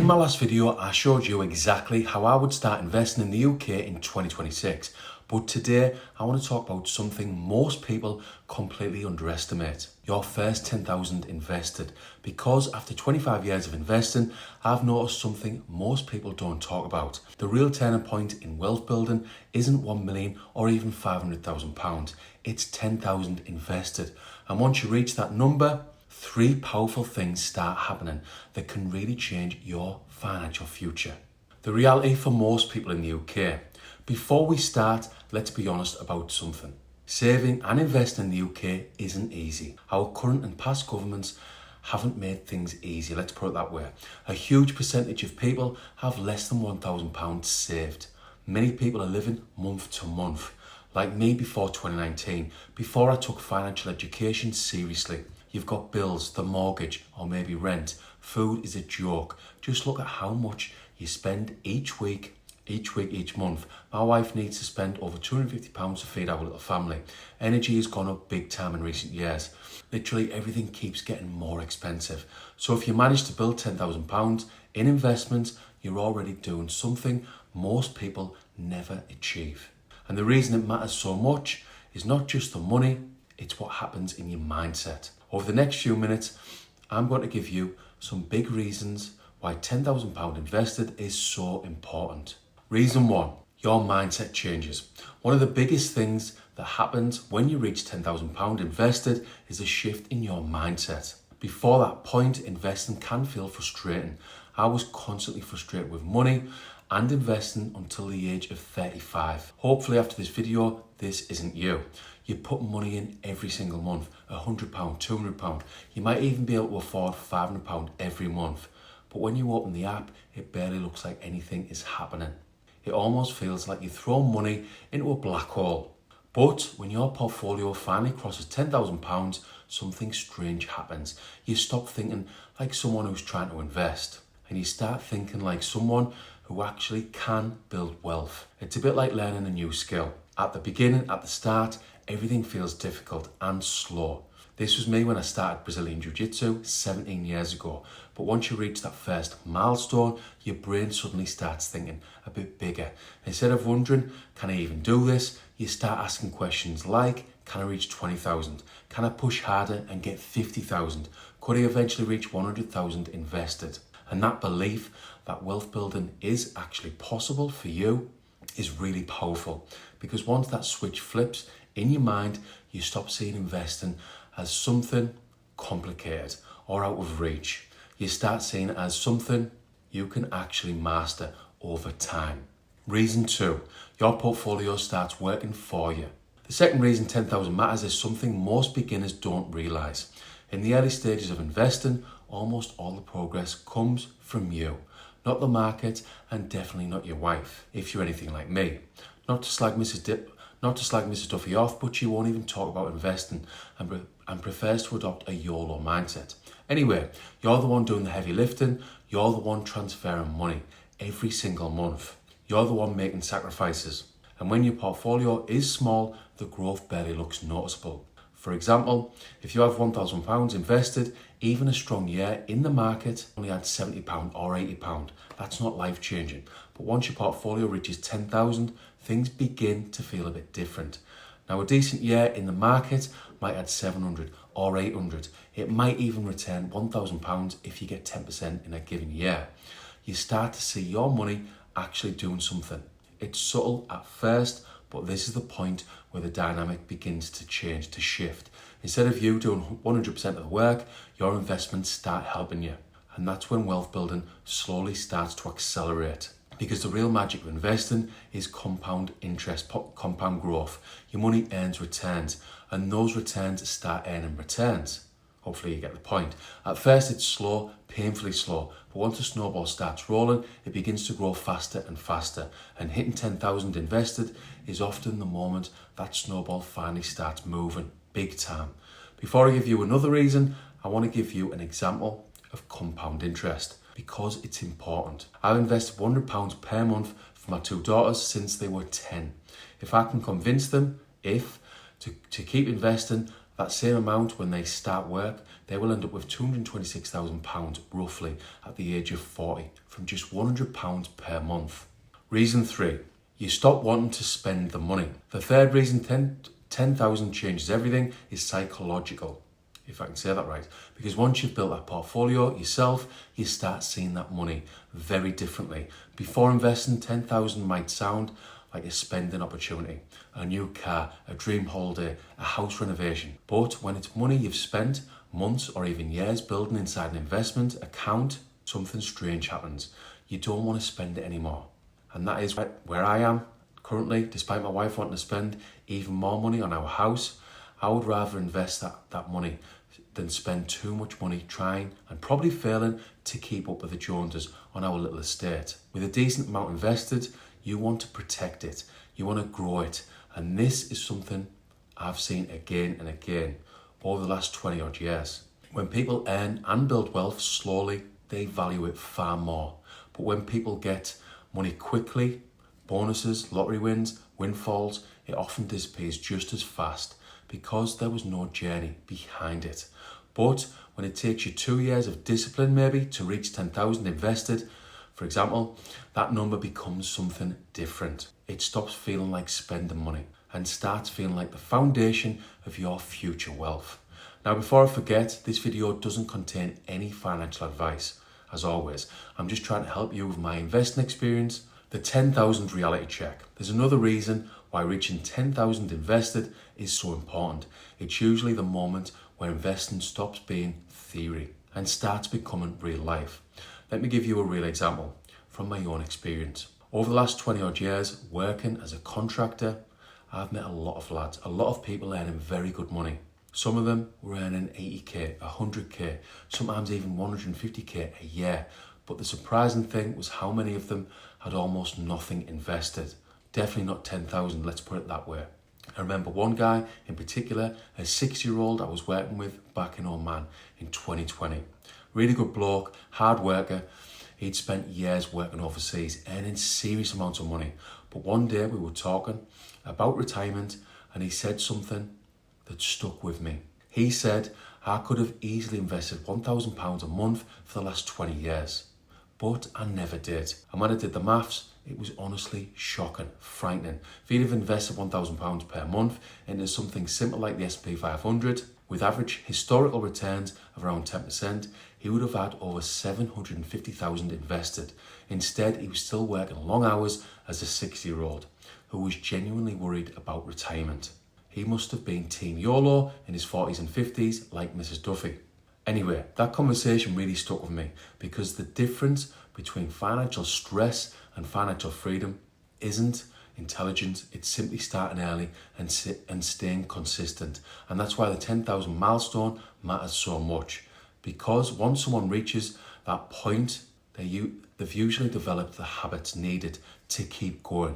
In my last video, I showed you exactly how I would start investing in the UK in 2026. But today, I want to talk about something most people completely underestimate. Your first 10,000 invested. Because after 25 years of investing, I've noticed something most people don't talk about. The real turning point in wealth building isn't 1 million or even £500,000. It's 10,000 invested. And once you reach that number, 3 powerful things start happening that can really change your financial future. The reality for most people in the UK. Before we start, let's be honest about something. Saving and investing in the UK isn't easy. Our current and past governments haven't made things easy, let's put it that way. A huge percentage of people have less than £1,000 saved. Many people are living month to month. Like me before 2019, before I took financial education seriously. You've got bills, the mortgage, or maybe rent. Food is a joke. Just look at how much you spend each week, each month. My wife needs to spend over £250 to feed our little family. Energy has gone up big time in recent years. Literally everything keeps getting more expensive. So if you manage to build £10,000 in investments, you're already doing something most people never achieve. And the reason it matters so much is not just the money, it's what happens in your mindset. Over the next few minutes, I'm going to give you some big reasons why £10,000 invested is so important. Reason 1, your mindset changes. One of the biggest things that happens when you reach £10,000 invested is a shift in your mindset. Before that point, investing can feel frustrating. I was constantly frustrated with money and investing until the age of 35. Hopefully after this video, this isn't you. You put money in every single month, £100, £200. You might even be able to afford £500 every month. But when you open the app, it barely looks like anything is happening. It almost feels like you throw money into a black hole. But when your portfolio finally crosses £10,000, something strange happens. You stop thinking like someone who's trying to invest, and you start thinking like someone who actually can build wealth. It's a bit like learning a new skill. At the beginning, at the start, everything feels difficult and slow. This was me when I started Brazilian Jiu-Jitsu 17 years ago. But once you reach that first milestone, your brain suddenly starts thinking a bit bigger. Instead of wondering, can I even do this? You start asking questions like, can I reach 20,000? Can I push harder and get 50,000? Could I eventually reach 100,000 invested? And that belief that wealth building is actually possible for you is really powerful, because once that switch flips in your mind, you stop seeing investing as something complicated or out of reach. You start seeing it as something you can actually master over time. Reason 2, your portfolio starts working for you. The second reason 10,000 matters is something most beginners don't realise. In the early stages of investing, almost all the progress comes from you, not the market, and definitely not your wife, if you're anything like me. Not to slag Mrs. Duffy off, but she won't even talk about investing and prefers to adopt a YOLO mindset. Anyway, you're the one doing the heavy lifting, you're the one transferring money every single month. You're the one making sacrifices. And when your portfolio is small, the growth barely looks noticeable. For example, if you have £1,000 invested, even a strong year in the market only adds £70 or £80. That's not life-changing. But once your portfolio reaches 10,000, things begin to feel a bit different. Now, a decent year in the market might add 700 or 800. It might even return £1,000 if you get 10% in a given year. You start to see your money actually doing something. It's subtle at first, but this is the point where the dynamic begins to change, to shift. Instead of you doing 100% of the work, your investments start helping you. And that's when wealth building slowly starts to accelerate. Because the real magic of investing is compound interest, compound growth. Your money earns returns, and those returns start earning returns. Hopefully you get the point. At first it's slow, painfully slow, but once the snowball starts rolling, it begins to grow faster and faster. And hitting 10,000 invested is often the moment that snowball finally starts moving, big time. Before I give you another reason, I want to give you an example of compound interest, because it's important. I've invested £100 per month for my 2 daughters since they were 10. If I can convince them to keep investing that same amount when they start work, they will end up with £226,000 roughly at the age of 40 from just £100 per month. Reason 3, you stop wanting to spend the money. The third reason 10,000 changes everything is psychological, if I can say that right. Because once you've built that portfolio yourself, you start seeing that money very differently. Before investing, 10,000 might sound like a spending opportunity, a new car, a dream holiday, a house renovation. But when it's money you've spent months or even years building inside an investment account, something strange happens. You don't want to spend it anymore. And that is where I am currently, despite my wife wanting to spend even more money on our house. I would rather invest that money than spend too much money trying and probably failing to keep up with the Joneses on our little estate. With a decent amount invested, you want to protect it, you want to grow it. And this is something I've seen again and again over the last 20 odd years. When people earn and build wealth slowly, they value it far more. But when people get money quickly, bonuses, lottery wins, windfalls, it often disappears just as fast because there was no journey behind it. But when it takes you 2 years of discipline maybe to reach 10,000 invested, for example, that number becomes something different. It stops feeling like spending money and starts feeling like the foundation of your future wealth. Now, before I forget, this video doesn't contain any financial advice. As always, I'm just trying to help you with my investing experience. The 10,000 reality check. There's another reason why reaching 10,000 invested is so important. It's usually the moment where investing stops being theory and starts becoming real life. Let me give you a real example from my own experience. Over the last 20 odd years working as a contractor, I've met a lot of lads, a lot of people earning very good money. Some of them were earning 80k, 100k, sometimes even 150k a year. But the surprising thing was how many of them had almost nothing invested. Definitely not 10,000, let's put it that way. I remember one guy in particular, a 6-year-old I was working with back in Oman in 2020. Really good bloke, hard worker. He'd spent years working overseas, earning serious amounts of money. But one day we were talking about retirement and he said something that stuck with me. He said, I could have easily invested £1,000 a month for the last 20 years, but I never did. And when I did the maths, it was honestly shocking, frightening. If he'd have invested £1,000 per month into something simple like the S&P 500, with average historical returns of around 10%, he would have had over 750,000 invested. Instead, he was still working long hours as a 6-year-old who was genuinely worried about retirement. He must have been Team YOLO in his 40s and 50s like Mrs. Duffy. Anyway, that conversation really stuck with me because the difference between financial stress and financial freedom isn't intelligence, it's simply starting early and staying consistent. And that's why the 10,000 milestone matters so much, because once someone reaches that point, they've usually developed the habits needed to keep going.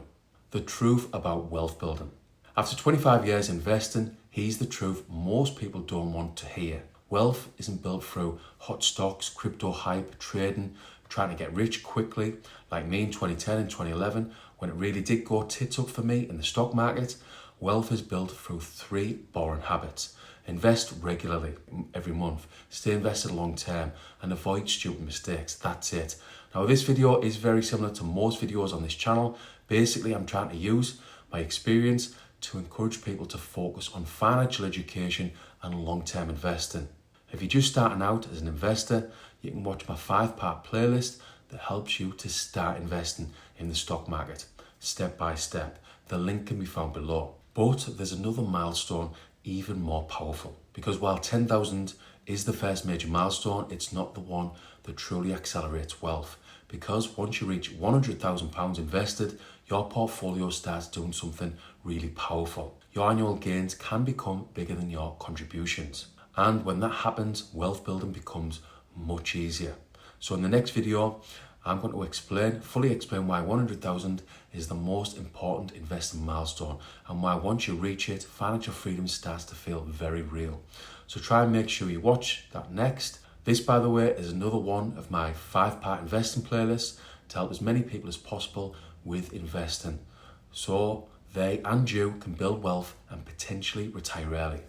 The truth about wealth building. After 25 years investing, here's the truth most people don't want to hear. Wealth isn't built through hot stocks, crypto hype, trading, trying to get rich quickly, like me in 2010 and 2011, when it really did go tits up for me in the stock market. Wealth is built through 3 boring habits. Invest regularly, every month, stay invested long term, and avoid stupid mistakes. That's it. Now, this video is very similar to most videos on this channel. Basically, I'm trying to use my experience to encourage people to focus on financial education and long-term investing. If you're just starting out as an investor, you can watch my 5-part playlist that helps you to start investing in the stock market, step by step. The link can be found below. But there's another milestone even more powerful, because while 10,000 is the first major milestone, it's not the one that truly accelerates wealth. Because once you reach £100,000 invested, your portfolio starts doing something really powerful. Your annual gains can become bigger than your contributions. And when that happens, wealth building becomes much easier. So in the next video, I'm going to fully explain why 100,000 is the most important investing milestone, and why once you reach it, financial freedom starts to feel very real. So try and make sure you watch that next. This, by the way, is another one of my 5-part investing playlists to help as many people as possible with investing, so they and you can build wealth and potentially retire early.